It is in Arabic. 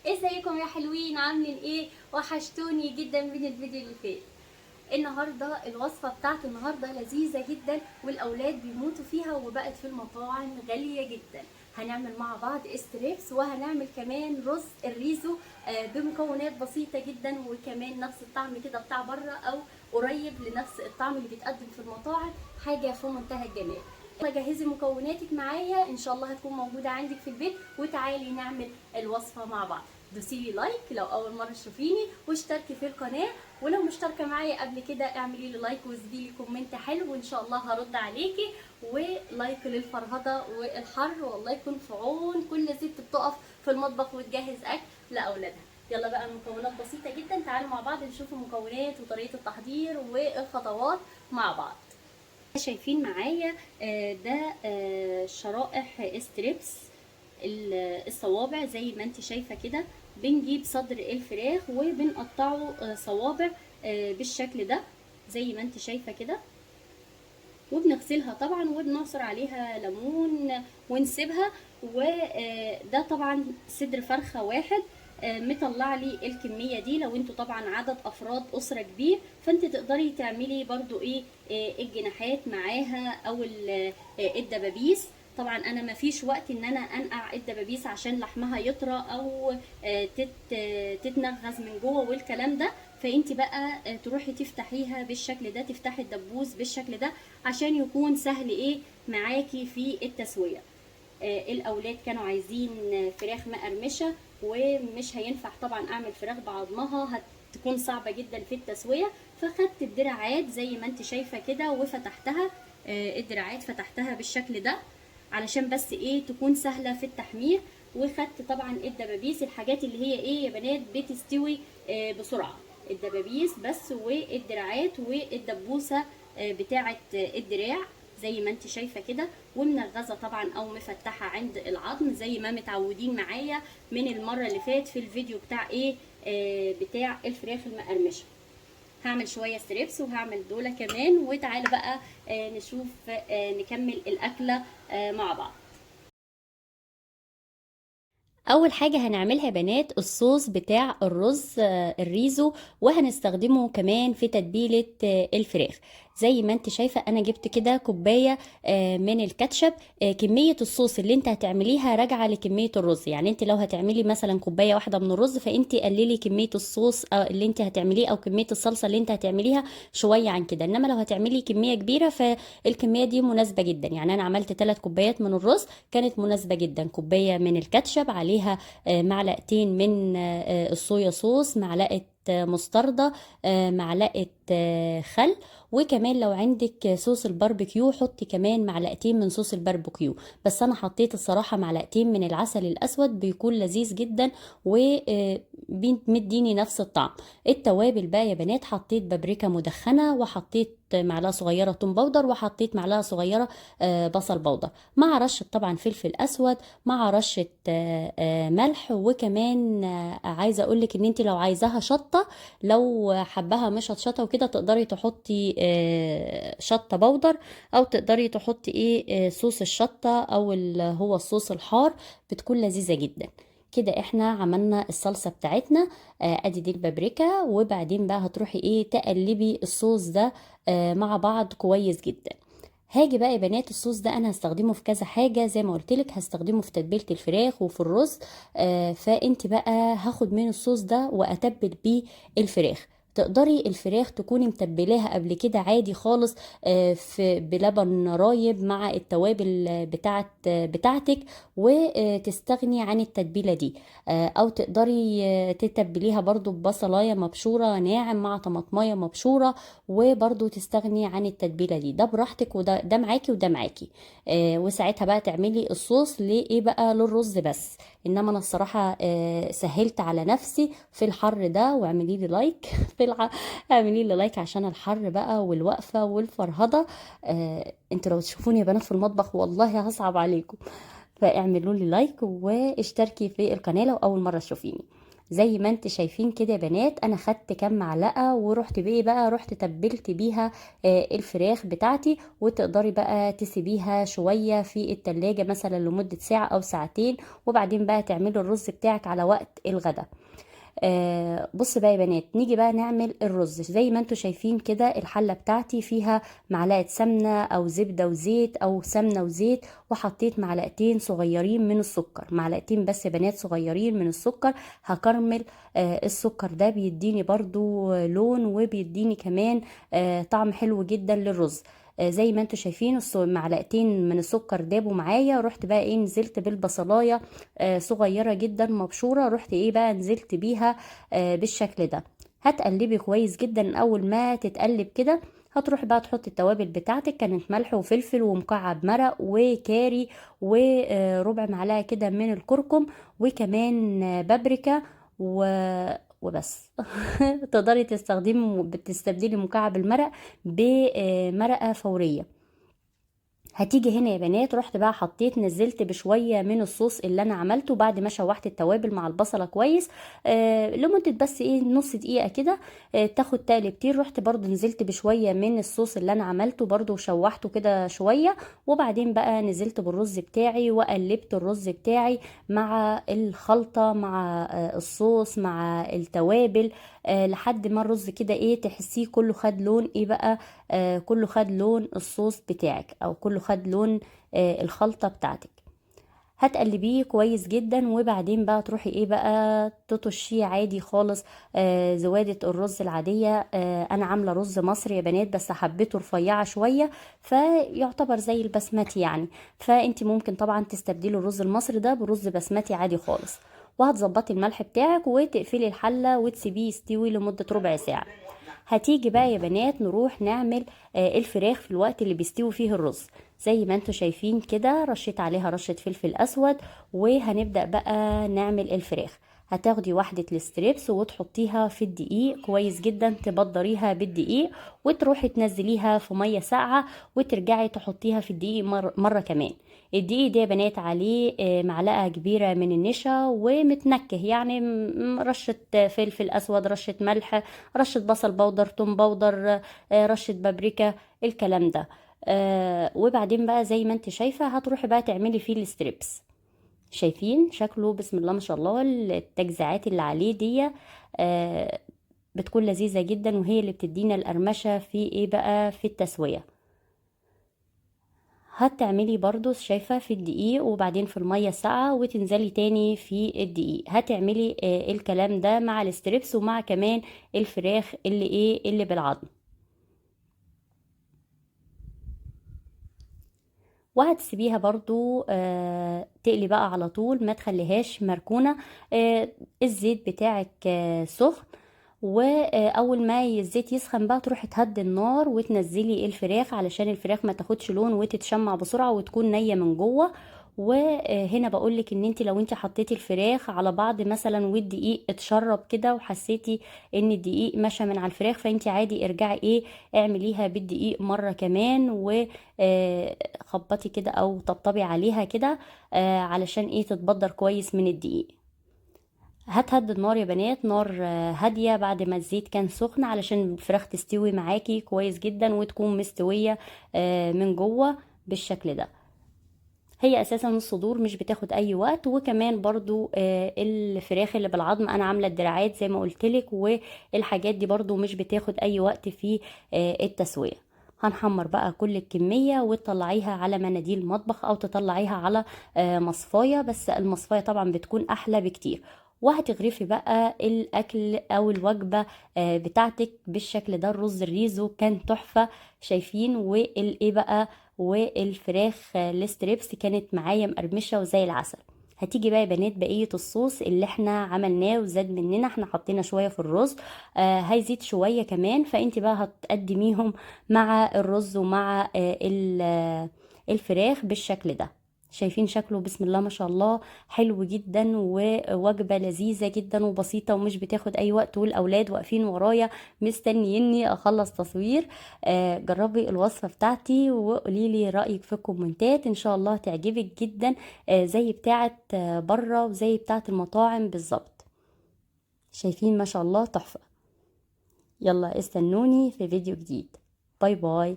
ازيكم يا حلوين؟ عاملين ايه؟ وحشتوني جدا من الفيديو اللي فات. النهارده الوصفه بتاعت النهارده لذيذه جدا والاولاد بيموتوا فيها وبقت في المطاعم غاليه جدا. هنعمل مع بعض استريبس وهنعمل كمان رز الريزو بمكونات بسيطه جدا وكمان نفس الطعم كده بتاع بره او قريب لنفس الطعم اللي بيتقدم في المطاعم، حاجه في منتهى الجمال. جهزي مكوناتك معايا ان شاء الله هتكون موجوده عندك في البيت، وتعالي نعمل الوصفه مع بعض. دوسيلي لايك لو اول مره تشوفيني واشتركي في القناه، ولو مشتركه معايا قبل كده اعملي لي لايك واسيبي لي كومنت حلو وان شاء الله هرد عليكي. ولايك للفرهده والحر، والله يكون في عون كل ست بتقف في المطبخ وتجهز اكل لاولادها. يلا بقى، المكونات بسيطه جدا، تعالوا مع بعض نشوف المكونات وطريقه التحضير والخطوات مع بعض. شايفين معايا ده شرائح ستريبس الصوابع زي ما انت شايفه كده. بنجيب صدر الفراخ وبنقطعه صوابع بالشكل ده زي ما انت شايفه كده، وبنغسلها طبعا وبنعصر عليها ليمون ونسيبها. وده طبعا صدر فرخه واحد مطلع لي الكميه دي. لو انتوا طبعا عدد افراد اسره كبير فانت تقدري تعملي برضو ايه الجناحات معاها او الدبابيس. طبعا انا ما فيش وقت ان انا انقع الدبابيس عشان لحمها يطرى او تتنغز من جوه والكلام ده. فانت بقى تروحي تفتحيها بالشكل ده، تفتحي الدبوس بالشكل ده عشان يكون سهل ايه معاكي في التسويه. الاولاد كانوا عايزين فراخ مقرمشه، ومش هينفع طبعا اعمل فراخ بعضمها، هتكون صعبه جدا في التسويه. فخدت الدراعات زي ما انت شايفه كده وفتحتها. الدراعات فتحتها بالشكل ده علشان بس ايه تكون سهله في التحمير. وخدت طبعا الدبابيس، الحاجات اللي هي ايه يا بنات بتستوي بسرعه، الدبابيس بس والدراعات والدبوسه بتاعه الدراع زي ما انت شايفه كده، ومنغزه طبعا او مفتحه عند العظم زي ما متعودين معايا من المره اللي فات في الفيديو بتاع ايه بتاع الفراخ المقرمشه. هعمل شويه ستريبس وهعمل دول كمان، وتعالى بقى نشوف نكمل الاكله مع بعض. اول حاجه هنعملها يا بنات الصوص بتاع الرز الريزو، وهنستخدمه كمان في تتبيله الفراخ. زي ما انت شايفه انا جبت كده كوبايه من الكاتشب. كميه الصوص اللي انت هتعمليها راجعه لكميه الرز، يعني انت لو هتعملي مثلا كوبايه واحده من الرز فانت قللي كميه الصوص اللي انت هتعمليه او كميه الصلصه اللي انت هتعمليها شويه عن كده. انما لو هتعملي كميه كبيره فالكميه دي مناسبه جدا. يعني انا عملت 3 كوبايات من الرز، كانت مناسبه جدا. كوبايه من الكاتشب عليها معلقتين من الصويا صوص، معلقه مستردة، معلقة خل، وكمان لو عندك صوص الباربيكيو حطي كمان معلقتين من صوص الباربيكيو. بس انا حطيت الصراحة معلقتين من العسل الاسود، بيكون لذيذ جدا ومديني نفس الطعم. التوابل بقى يا بنات حطيت بابريكا مدخنة، وحطيت معلقة صغيرة توم باودر، وحطيت معلقة صغيرة بصل باودر، مع رشة طبعا فلفل اسود، مع رشة ملح. وكمان عايزة اقولك ان انت لو عايزاها شطة، لو حباها مشطشطة وكده تقدري تحطي شطة بودر، او تقدري تحطي ايه صوص الشطة او هو الصوص الحار، بتكون لذيذة جدا. كده احنا عملنا الصلصة بتاعتنا. ادي دي البابريكا، وبعدين بقى هتروحي ايه تقلبي الصوص ده مع بعض كويس جدا. هاجي بقى يا بنات الصوص ده انا هستخدمه في كذا حاجه زي ما قلت لك، هستخدمه في تتبيله الفراخ وفي الرز. فانت بقى هاخد من الصوص ده واتبل بيه الفراخ. تقدري الفراخ تكوني متبلاها قبل كده عادي خالص في بلبن رايب مع التوابل بتاعتك، وتستغني عن التتبيله دي. او تقدري تتبليها برضو ببصلايه مبشوره ناعم مع طماطمايه مبشوره، وبرضو تستغني عن التتبيله دي. ده براحتك، ده معاكي وده معاكي. وساعتها بقى تعملي الصوص لايه بقى للرز بس. انما انا الصراحه سهلت على نفسي في الحر ده. واعملي لي لايك اعملي لي لايك عشان الحر بقى والوقفه والفرهده. انتوا لو تشوفوني يا بنات في المطبخ والله هصعب عليكم. فاعملوا لي لايك واشتركي في القناه لو اول مره تشوفيني. زي ما انت شايفين كده يا بنات، انا خدت كام معلقة ورحت بايه بقى، رحت تبلت بيها الفراخ بتاعتي. وتقدري بقى تسيبيها شوية في التلاجة مثلا لمدة ساعة او ساعتين، وبعدين بقى تعملي الرز بتاعك على وقت الغدا. بص بقى يا بنات، نيجي بقى نعمل الرز. زي ما انتوا شايفين كده الحلة بتاعتي فيها معلقة سمنة او زبدة وزيت او سمنة وزيت، وحطيت معلقتين صغيرين من السكر، معلقتين بس يا بنات صغيرين من السكر. هكرمل السكر ده بيديني برضو لون، وبيديني كمان طعم حلو جدا للرز. زي ما انتوا شايفين معلقتين من السكر دابوا معايا. رحت بقى ايه، نزلت بالبصلايه صغيرة جدا مبشورة، رحت ايه بقى نزلت بيها بالشكل ده. هتقلبي كويس جدا. اول ما تتقلب كده هتروحي بقى تحطي التوابل بتاعتك، كانت ملح وفلفل ومكعب مرق وكاري وربع معلقة كده من الكركم، وكمان بابريكا وبس. تقدري تستبدلي مكعب المرق بمرقة فورية. هتيجي هنا يا بنات، رحت بقى حطيت نزلت بشويه من الصوص اللي انا عملته بعد ما شوحت التوابل مع البصله كويس لمده بس ايه نص دقيقه كده تاخد تقلبتين. رحت برضو نزلت بشويه من الصوص اللي انا عملته برضو وشوحته كده شويه، وبعدين بقى نزلت بالرز بتاعي وقلبت الرز بتاعي مع الخلطه مع الصوص مع التوابل لحد ما الرز كده ايه تحسيه كله خد لون ايه بقى، كله خد لون الصوص بتاعك، او كله خد لون الخلطة بتاعتك. هتقلبيه كويس جدا، وبعدين بقى تروحي ايه بقى تطشيه عادي خالص. زوادة الرز العادية. انا عاملة رز مصري يا بنات بس حبيته رفيعة شوية، فيعتبر زي البسمتي يعني. فانت ممكن طبعا تستبدلي الرز المصري ده برز بسمتي عادي خالص. وهتظبطي الملح بتاعك وتقفلي الحلة وتسيبيه يستوي لمدة ربع ساعة. هتيجي بقى يا بنات نروح نعمل الفراخ في الوقت اللي بيستوي فيه الرز. زي ما انتوا شايفين كده رشيت عليها رشة فلفل اسود، وهنبدأ بقى نعمل الفراخ. هتاخدي واحدة الستريبس وتحطيها في الدقيق كويس جدا، تبدريها بالدقيق وتروحي تنزليها في مية ساقعة، وترجعي تحطيها في الدقيق مرة كمان. الدقيق ده يا بنات عليه معلقة كبيرة من النشا ومتنكه يعني، رشة فلفل اسود، رشة ملح، رشة بصل بودر، توم بودر، رشة بابريكا، الكلام ده. وبعدين بقى زي ما انت شايفة هتروحي بقى تعملي فيه الستريبس. شايفين شكله بسم الله ما شاء الله، التجزيعات اللي عليه دي آه بتكون لذيذة جدا، وهي اللي بتدينا القرمشة في ايه بقى في التسوية. هتعملي برضو شايفة في الدقيق وبعدين في المية الساقعة وتنزلي تاني في الدقيق. هتعملي الكلام ده مع الستريبس ومع كمان الفراخ اللي ايه اللي بالعظم. وهتسيبيها برضو تقلي بقى على طول، ما تخليهاش مركونة. الزيت بتاعك سخن، واول ما الزيت يسخن بقى تروحي تهدي النار وتنزلي الفراخ علشان الفراخ ما تاخدش لون وتتشمع بسرعة وتكون نية من جوه. وهنا بقولك ان انت لو انت حطيتي الفراخ على بعض مثلا والدقيق اتشرب كده وحسيتي ان الدقيق مشى من على الفراخ، فانت عادي ارجعي ايه اعمليها بالدقيق مرة كمان، وخبطي كده او طبطبي عليها كده علشان ايه تتبدر كويس من الدقيق. هتهدي النار يا بنات، نار هادية بعد ما الزيت كان سخن علشان الفراخ تستوي معاكي كويس جدا وتكون مستوية من جوه بالشكل ده. هي اساسا الصدور مش بتاخد اي وقت. وكمان برضو الفراخ اللي بالعظم انا عامله الدراعات زي ما قلتلك، والحاجات دي برضو مش بتاخد اي وقت في التسويه. هنحمر بقى كل الكمية وتطلعيها على مناديل مطبخ او تطلعيها على مصفاية، بس المصفاية طبعا بتكون احلى بكتير. وهتغرفي بقى الاكل او الوجبة بتاعتك بالشكل ده. الرز الريزو كان تحفة شايفين، والايه بقى والفراخ الستريبس كانت معايا مقرمشه وزي العسل. هتيجي بقى يا بنات بقيه الصوص اللي احنا عملناه وزاد مننا، احنا حطينا شويه في الرز هيزيد شويه كمان، فانت بقى هتقدميهم مع الرز ومع الفراخ بالشكل ده. شايفين شكله بسم الله ما شاء الله حلو جدا، ووجبة لذيذة جدا وبسيطة ومش بتاخد اي وقت، والاولاد واقفين ورايا مستنيني اخلص تصوير. جربي الوصفة بتاعتي وقولي لي رأيك في الكومنتات، ان شاء الله تعجبك جدا زي بتاعت بره وزي بتاعت المطاعم بالظبط. شايفين ما شاء الله تحفة. يلا استنوني في فيديو جديد. باي باي.